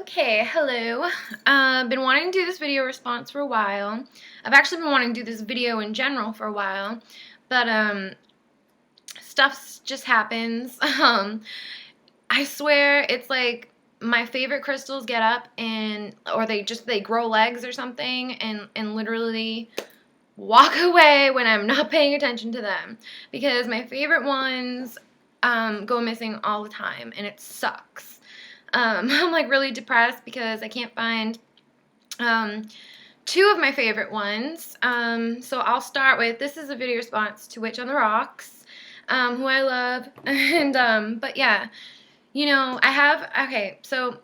Okay, hello. Been wanting to do this video response for a while. I've actually been wanting to do this video in general for a while, but stuff just happens. I swear it's like my favorite crystals get up or they grow legs or something and literally walk away when I'm not paying attention to them, because my favorite ones go missing all the time and it sucks. I'm like really depressed because I can't find two of my favorite ones. So I'll start with, this is a video response to Witch on the Rocks, who I love. And but yeah, okay, so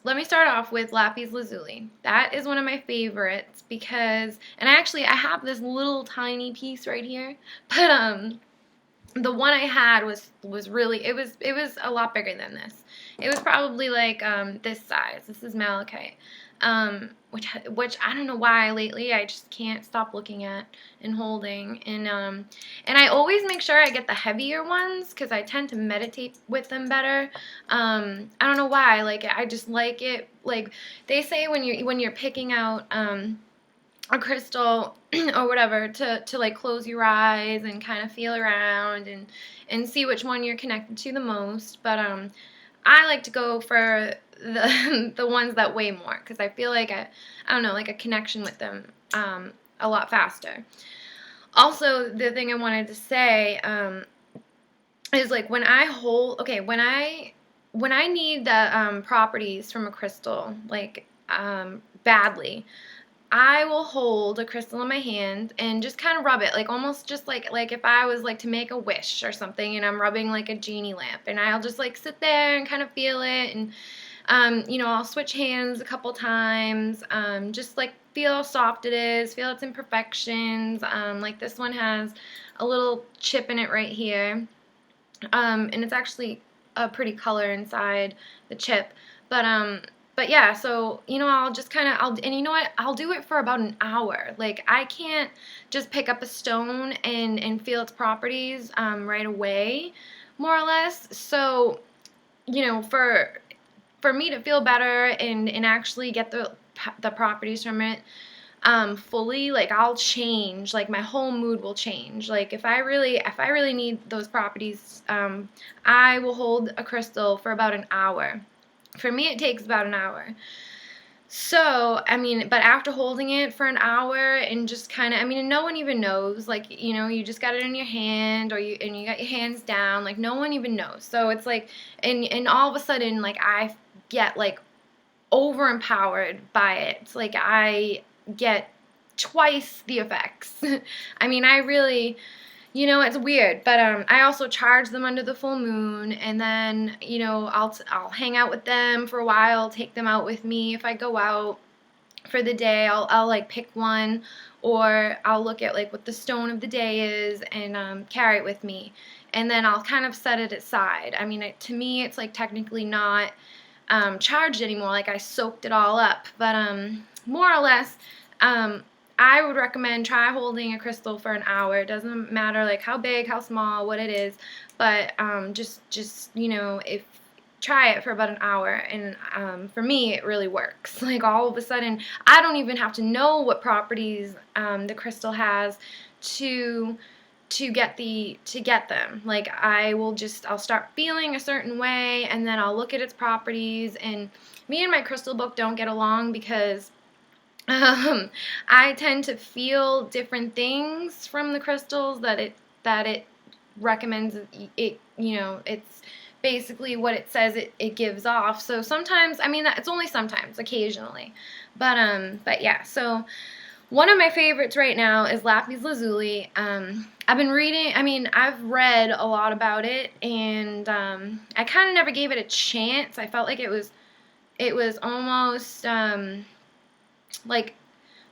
let me start off with lapis lazuli. That is one of my favorites because, and I have this little tiny piece right here, but the one I had was really, it was a lot bigger than this. It was probably like this size. This is malachite, which I don't know why lately I just can't stop looking at and holding. And I always make sure I get the heavier ones because I tend to meditate with them better. I don't know why. Like, I just like it. Like they say when you're picking out a crystal or whatever, to like close your eyes and kind of feel around and see which one you're connected to the most. But I like to go for the ones that weigh more because I feel like I don't know, like a connection with them a lot faster. Also, the thing I wanted to say is like when I need the properties from a crystal, like badly, I will hold a crystal in my hand and just kind of rub it, like almost just like if I was like to make a wish or something and I'm rubbing like a genie lamp, and I'll just like sit there and kind of feel it, and I'll switch hands a couple times, just like feel how soft it is, feel its imperfections. Like this one has a little chip in it right here, and it's actually a pretty color inside the chip, but yeah, so, I'll just kind of, and you know what, I'll do it for about an hour. Like, I can't just pick up a stone and feel its properties right away, more or less. So, for me to feel better and actually get the properties from it fully, like, I'll change, like, my whole mood will change. Like, if I really need those properties, I will hold a crystal for about an hour. For me, it takes about an hour. So, but after holding it for an hour and just kind of, and no one even knows, like, you just got it in your hand, and you got your hands down, like, no one even knows. So it's like, and all of a sudden, like, I get, like, over empowered by it. It's like I get twice the effects. I really, it's weird, but I also charge them under the full moon, and then, I'll hang out with them for a while, take them out with me if I go out for the day. I'll like pick one, or I'll look at like what the stone of the day is and carry it with me, and then I'll kind of set it aside. To me, it's like technically not charged anymore, like I soaked it all up, but more or less, I would recommend try holding a crystal for an hour. It doesn't matter like how big, how small, what it is, but just if try it for about an hour, and for me it really works. Like, all of a sudden I don't even have to know what properties the crystal has to get them. Like, I'll start feeling a certain way, and then I'll look at its properties. And me and my crystal book don't get along because I tend to feel different things from the crystals that it recommends. It's basically what it says it gives off. So sometimes, it's only sometimes, occasionally, but yeah. So one of my favorites right now is lapis lazuli. I've been reading, I've read a lot about it, and I kind of never gave it a chance. I felt like it was almost like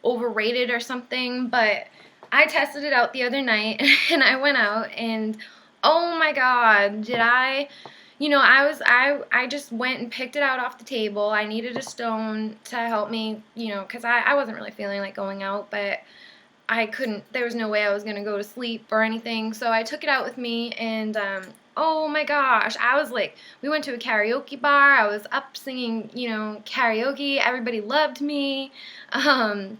overrated or something, but I tested it out the other night and I went out, and oh my god, did I just went and picked it out off the table. I needed a stone to help me, because I wasn't really feeling like going out, but I couldn't, there was no way I was going to go to sleep or anything, so I took it out with me, and oh my gosh, I was like, we went to a karaoke bar, I was up singing, karaoke, everybody loved me, and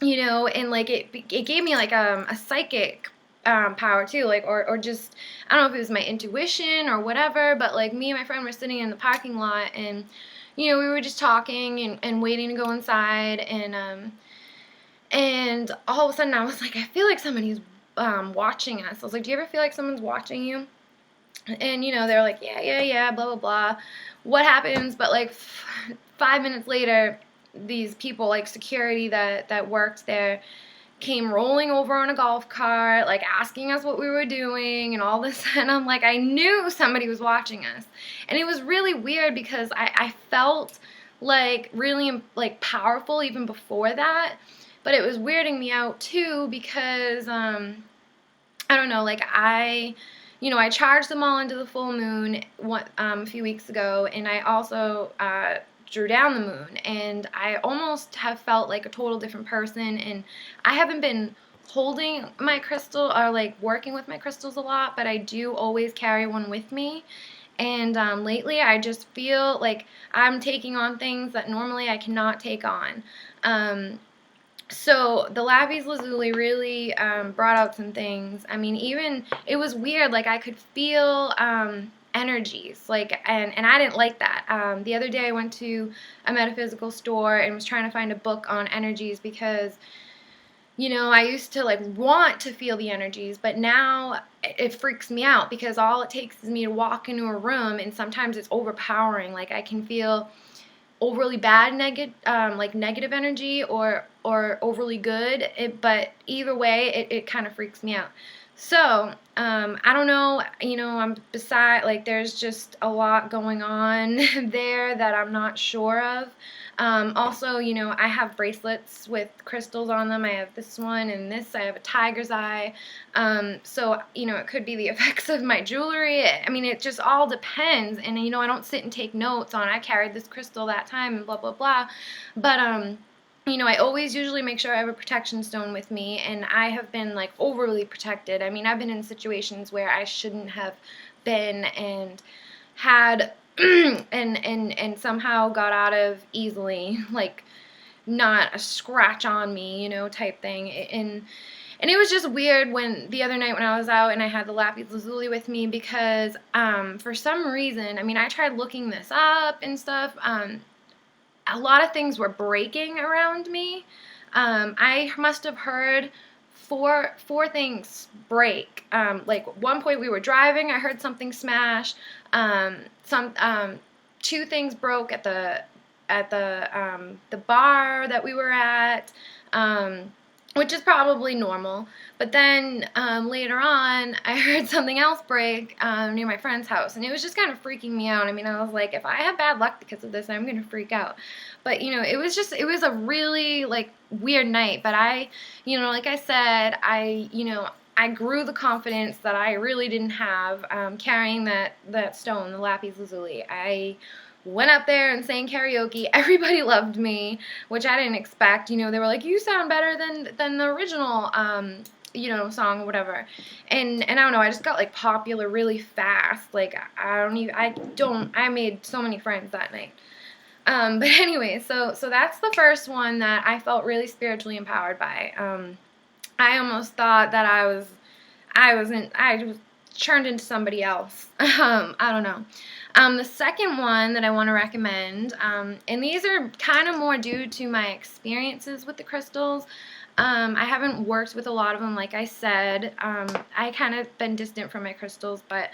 like it gave me like a psychic power too, like, or just, I don't know if it was my intuition or whatever, but like me and my friend were sitting in the parking lot, and we were just talking and waiting to go inside, and all of a sudden I was like, I feel like somebody's watching us. I was like, do you ever feel like someone's watching you? And they're like, yeah, blah blah blah. What happens? But like 5 minutes later, these people, like security that worked there, came rolling over on a golf cart, like asking us what we were doing and all this. And I'm like, I knew somebody was watching us. And it was really weird because I felt like really like powerful even before that. But it was weirding me out too because I don't know, like I charged them all into the full moon a few weeks ago, and I also drew down the moon, and I almost have felt like a total different person, and I haven't been holding my crystal or like working with my crystals a lot, but I do always carry one with me. And lately I just feel like I'm taking on things that normally I cannot take on. So the lapis lazuli really brought out some things. I mean, even it was weird. Like I could feel energies. Like and I didn't like that. The other day I went to a metaphysical store and was trying to find a book on energies because I used to like want to feel the energies, but now it freaks me out because all it takes is me to walk into a room and sometimes it's overpowering. Like I can feel overly bad negative energy or overly good, but either way it kind of freaks me out. So I don't know, I'm beside, like there's just a lot going on there that I'm not sure of. Also, I have bracelets with crystals on them. I have this one and this. I have a tiger's eye. So, it could be the effects of my jewelry. I mean, it just all depends. And, I don't sit and take notes on I carried this crystal that time and blah, blah, blah. But, I always usually make sure I have a protection stone with me, and I have been like overly protected. I mean, I've been in situations where I shouldn't have been and had and somehow got out of easily, like not a scratch on me, type thing. And it was just weird when the other night when I was out and I had the lapis lazuli with me because for some reason, I mean, I tried looking this up and stuff. A lot of things were breaking around me. I must have heard four things break. Like one point we were driving, I heard something smash. Two things broke at the bar that we were at. Which is probably normal. But then later on, I heard something else break near my friend's house, and it was just kind of freaking me out. I mean, I was like, if I have bad luck because of this, I'm going to freak out. But, it was a really, like, weird night. But like I said, I grew the confidence that I really didn't have carrying that stone, the lapis lazuli. I went up there and sang karaoke. Everybody loved me, which I didn't expect. They were like, you sound better than the original song or whatever. And I don't know, I just got like popular really fast. Like I made so many friends that night. But anyway, so that's the first one that I felt really spiritually empowered by. I almost thought that I was turned into somebody else. I don't know. The second one that I want to recommend, and these are kind of more due to my experiences with the crystals. I haven't worked with a lot of them, like I said. I kind of been distant from my crystals, but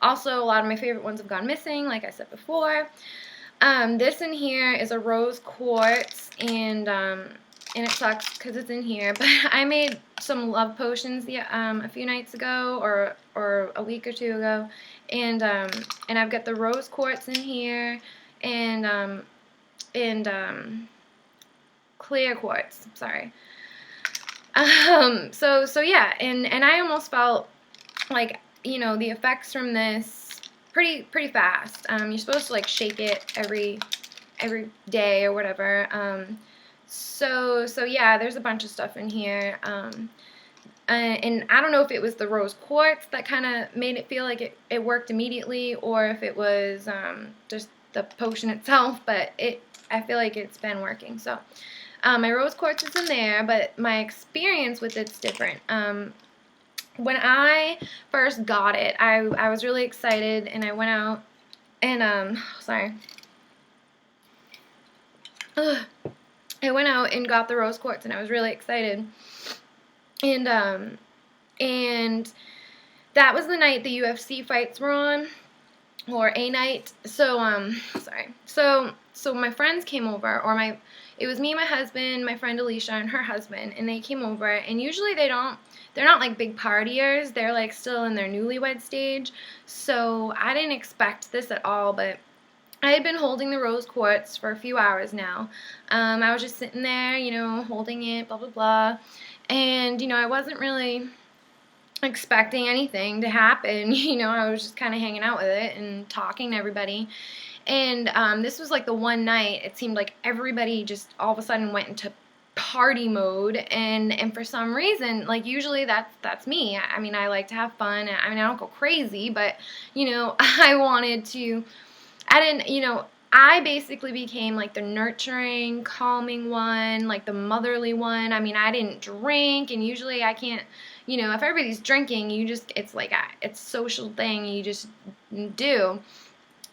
also a lot of my favorite ones have gone missing, like I said before. This in here is a rose quartz, and it sucks because it's in here, but I made some love potions a few nights ago or a week or two ago, and I've got the rose quartz in here and clear quartz, sorry. So yeah, and I almost felt like, the effects from this pretty fast. You're supposed to like shake it every day or whatever. So yeah, there's a bunch of stuff in here. And I don't know if it was the rose quartz that kind of made it feel like it worked immediately, or if it was just the potion itself, but I feel like it's been working. So my rose quartz is in there, but my experience with it's different. When I first got it, I was really excited, and I went out and sorry. Ugh. I went out and got the rose quartz, and I was really excited. And that was the night the UFC fights were on, or a night. So sorry. So my friends came over, it was me, my husband, my friend Alicia, and her husband, and they came over. And usually they're not like big partiers. They're like still in their newlywed stage. So I didn't expect this at all, but I had been holding the rose quartz for a few hours now. I was just sitting there, holding it, blah, blah, blah. And, I wasn't really expecting anything to happen. I was just kind of hanging out with it and talking to everybody. And this was like the one night it seemed like everybody just all of a sudden went into party mode, and for some reason, like, usually that's me. I mean, I like to have fun. I mean, I don't go crazy, but I basically became like the nurturing, calming one, like the motherly one. I mean, I didn't drink, and usually I can't, if everybody's drinking, it's like it's a social thing you just do.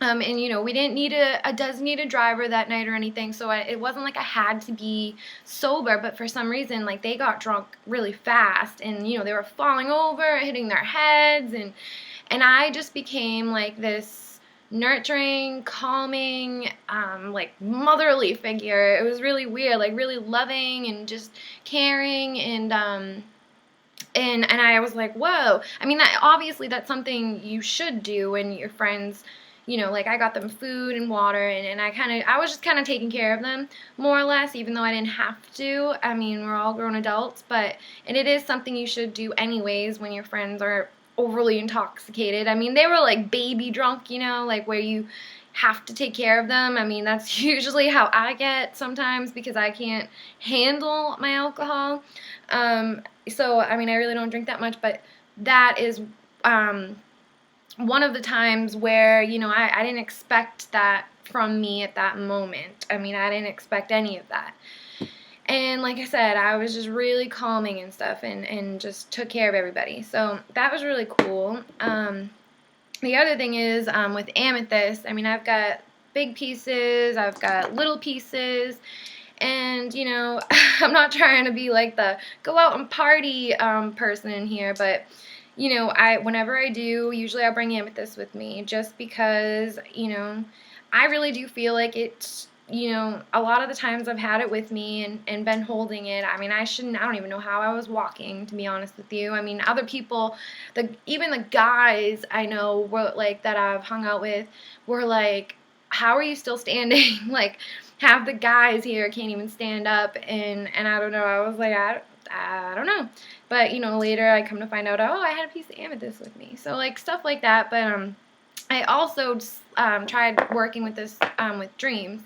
And, we didn't need a designated driver that night or anything, so it wasn't like I had to be sober, but for some reason, like, they got drunk really fast, and, they were falling over, hitting their heads, and I just became like this nurturing, calming, like, motherly figure. It was really weird, like, really loving and just caring, and I was like, whoa. I mean, obviously that's something you should do when your friends, like, I got them food and water, and I was just kind of taking care of them, more or less, even though I didn't have to. I mean, we're all grown adults, and it is something you should do anyways when your friends are overly intoxicated. I mean, they were like baby drunk, like, where you have to take care of them. I mean, that's usually how I get sometimes, because I can't handle my alcohol. So, I mean, I really don't drink that much, but that is one of the times where, I didn't expect that from me at that moment. I mean, I didn't expect any of that. And like I said, I was just really calming and stuff, and just took care of everybody. So that was really cool. The other thing is, with amethyst, I mean, I've got big pieces, I've got little pieces, and, I'm not trying to be like the go out and party person in here, but, whenever I do, usually I'll bring amethyst with me, just because, I really do feel like it's, a lot of the times I've had it with me and been holding it. I mean, I don't even know how I was walking, to be honest with you. I mean, other people, even the guys I know were like, that I've hung out with, were like, how are you still standing? Like, half the guys here can't even stand up, and I don't know. I was like, I don't know. But, later I come to find out, oh, I had a piece of amethyst with me. So, like, stuff like that. But I also tried working with this with dreams.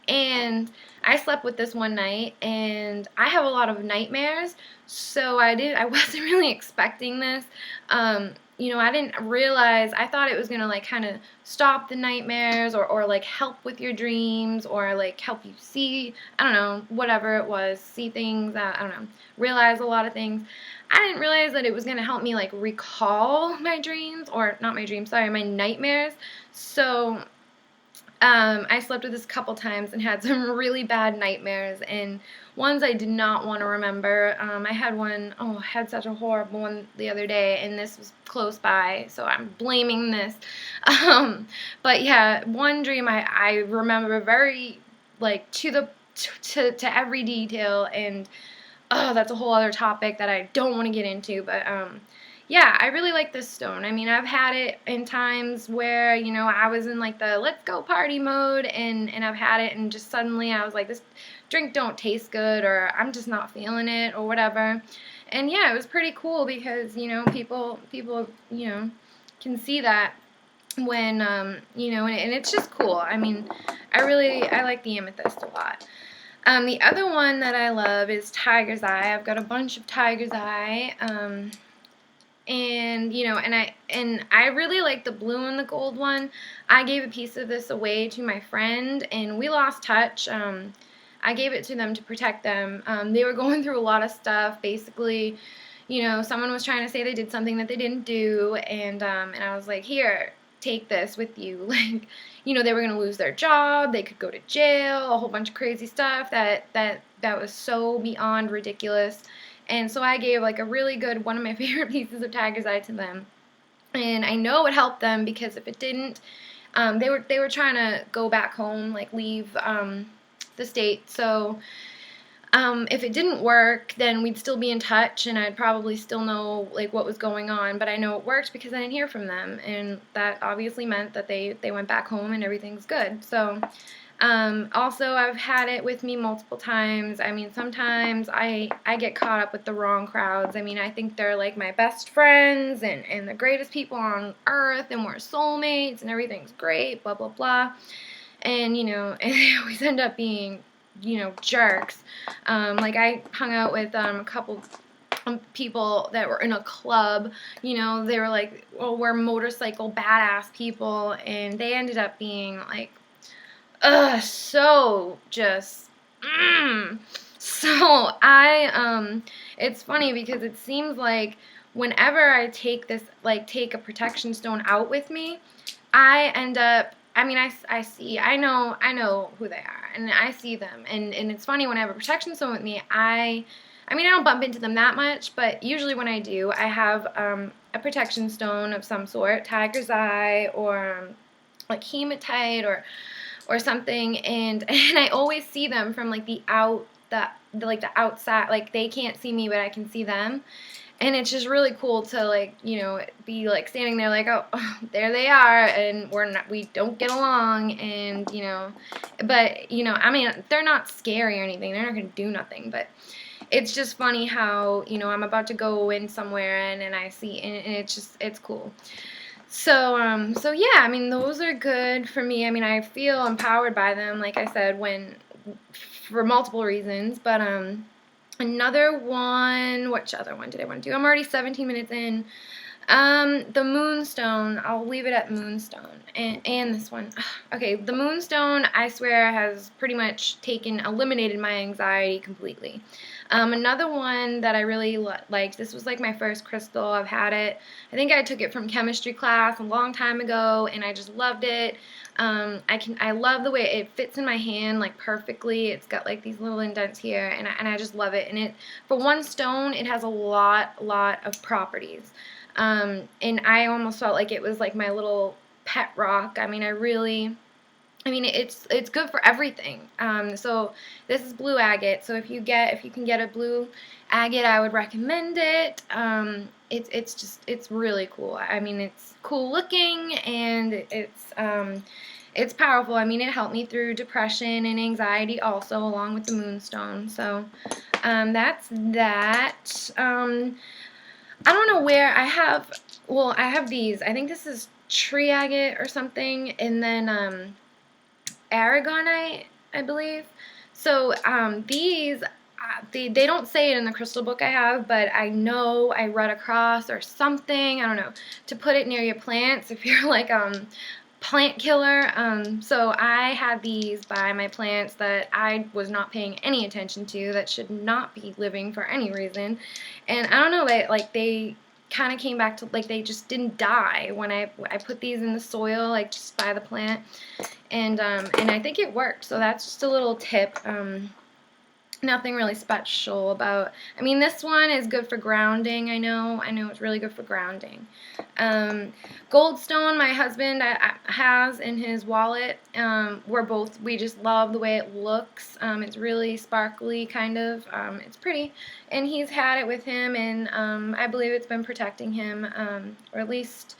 And I slept with this one night, and I have a lot of nightmares, so I wasn't really expecting this. I didn't realize, I thought it was going to, like, kind of stop the nightmares, or like, help with your dreams, or, like, help you see, I don't know, whatever it was, see things, I don't know, realize a lot of things. I didn't realize that it was going to help me, like, recall my dreams, or not my dreams, sorry, my nightmares. So I slept with this a couple times and had some really bad nightmares, and ones I did not want to remember. I had such a horrible one the other day, and this was close by, so I'm blaming this. But yeah, one dream I remember very, like, to every detail, and that's a whole other topic that I don't want to get into, but yeah, I really like this stone. I mean, I've had it in times where, I was in, like, the let's go party mode, and I've had it, and just suddenly I was like, this drink don't taste good, or I'm just not feeling it, or whatever. And yeah, it was pretty cool, because, people, can see that when, and it's just cool. I mean, I like the amethyst a lot. The other one that I love is Tiger's Eye. I've got a bunch of Tiger's Eye. And you know, and I really like the blue and the gold one. I gave a piece of this away to my friend, and we lost touch. I gave it to them to protect them. They were going through a lot of stuff. Basically, you know, someone was trying to say they did something that they didn't do, and I was like, here, take this with you. Like, you know, they were gonna lose their job, they could go to jail, a whole bunch of crazy stuff that was so beyond ridiculous. And so I gave like a really good, one of my favorite pieces of Tiger's Eye to them. And I know it helped them, because if it didn't, they were trying to go back home, like leave the state. So if it didn't work, then we'd still be in touch, and I'd probably still know like what was going on. But I know it worked because I didn't hear from them, and that obviously meant that they went back home and everything's good. So also, I've had it with me multiple times. I mean, sometimes I get caught up with the wrong crowds. I mean, I think they're like my best friends and the greatest people on earth, and we're soulmates and everything's great, blah, blah, blah. And, you know, and they always end up being, you know, jerks. Like I hung out with a couple people that were in a club, you know, they were like, well, we're motorcycle badass people, and they ended up being like, so just, so it's funny because it seems like whenever I take this, like take a protection stone out with me, I end up, I mean, I know who they are, and I see them, and it's funny, when I have a protection stone with me, I mean, I don't bump into them that much, but usually when I do, I have a protection stone of some sort, Tiger's Eye, or like hematite, or something, and I always see them from like the outside, like they can't see me, but I can see them, and it's just really cool to like, you know, be like standing there like, oh, there they are, and we don't get along, and you know, but you know, I mean, they're not scary or anything, they're not gonna do nothing, but it's just funny how, you know, I'm about to go in somewhere, and I see, and it's cool. So yeah, I mean, those are good for me. I mean, I feel empowered by them, like I said, for multiple reasons. But another one, which other one did I want to do? I'm already 17 minutes in. The Moonstone, I'll leave it at Moonstone, and this one. Okay, the Moonstone, I swear, has pretty much eliminated my anxiety completely. Another one that I really liked, this was like my first crystal. I've had it, I think I took it from chemistry class a long time ago, and I just loved it. I love the way it fits in my hand like perfectly. It's got like these little indents here, and I just love it. And for one stone, it has a lot of properties. And I almost felt like it was like my little pet rock. I mean, it's good for everything. So this is blue agate. So if you can get a blue agate, I would recommend it. It's really cool. I mean, it's cool looking, and it's powerful. I mean, it helped me through depression and anxiety also, along with the Moonstone. So that's that. I don't know where I have these. I think this is tree agate or something, and then aragonite, I believe. So these, they don't say it in the crystal book I have, but I know I read across or something, I don't know, to put it near your plants if you're like plant killer. So I had these by my plants that I was not paying any attention to, that should not be living for any reason, and I don't know, they kind of came back to, like, they just didn't die when I put these in the soil, like just by the plant, and I think it worked. So that's just a little tip. Nothing really special about, I mean, this one is good for grounding. I know it's really good for grounding. Goldstone, my husband has in his wallet. We just love the way it looks. It's really sparkly, kind of. It's pretty, and he's had it with him, and I believe it's been protecting him, or at least,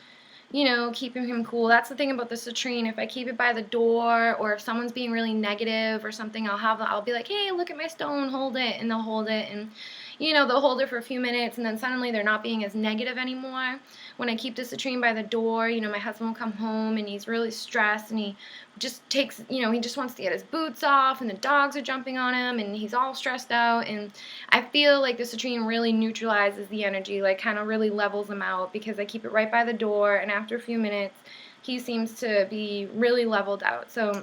you know, keeping him cool. That's the thing about the citrine. If I keep it by the door, or if someone's being really negative or something, I'll be like, hey, look at my stone, hold it, and they'll hold it, and you know, they'll hold it for a few minutes, and then suddenly they're not being as negative anymore. when I keep the citrine by the door, you know, my husband will come home and he's really stressed and he just takes, you know, he just wants to get his boots off and the dogs are jumping on him and he's all stressed out, and I feel like the citrine really neutralizes the energy, like kind of really levels him out, because I keep it right by the door, and after a few minutes he seems to be really leveled out. So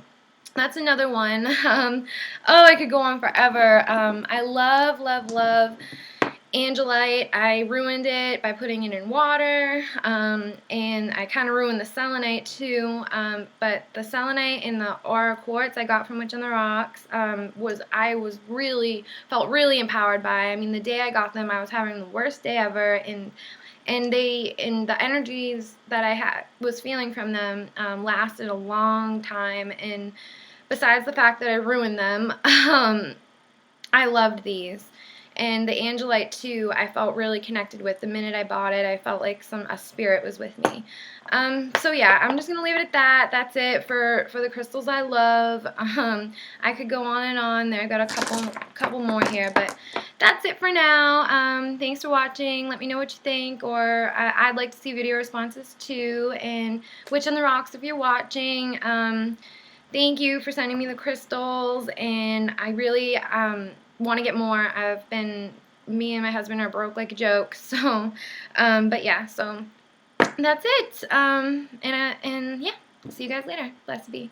that's another one. Oh, I could go on forever. I love, love, love Angelite. I ruined it by putting it in water, and I kind of ruined the selenite too, but the selenite and the aura quartz I got from WitchOnTheRocks felt really empowered by. I mean, the day I got them, I was having the worst day ever, and the energies that I was feeling from them lasted a long time, and besides the fact that I ruined them, I loved these. And the Angelite too, I felt really connected with. The minute I bought it, I felt like a spirit was with me. So yeah, I'm just gonna leave it at that. That's it for the crystals I love. I could go on and on. There, I got a couple more here, but that's it for now. Thanks for watching. Let me know what you think, or I'd like to see video responses too. And WitchOnTheRocks if you're watching. Thank you for sending me the crystals, and I really want to get more. Me and my husband are broke like a joke, so, but yeah, so that's it, and yeah, see you guys later. Blessed be.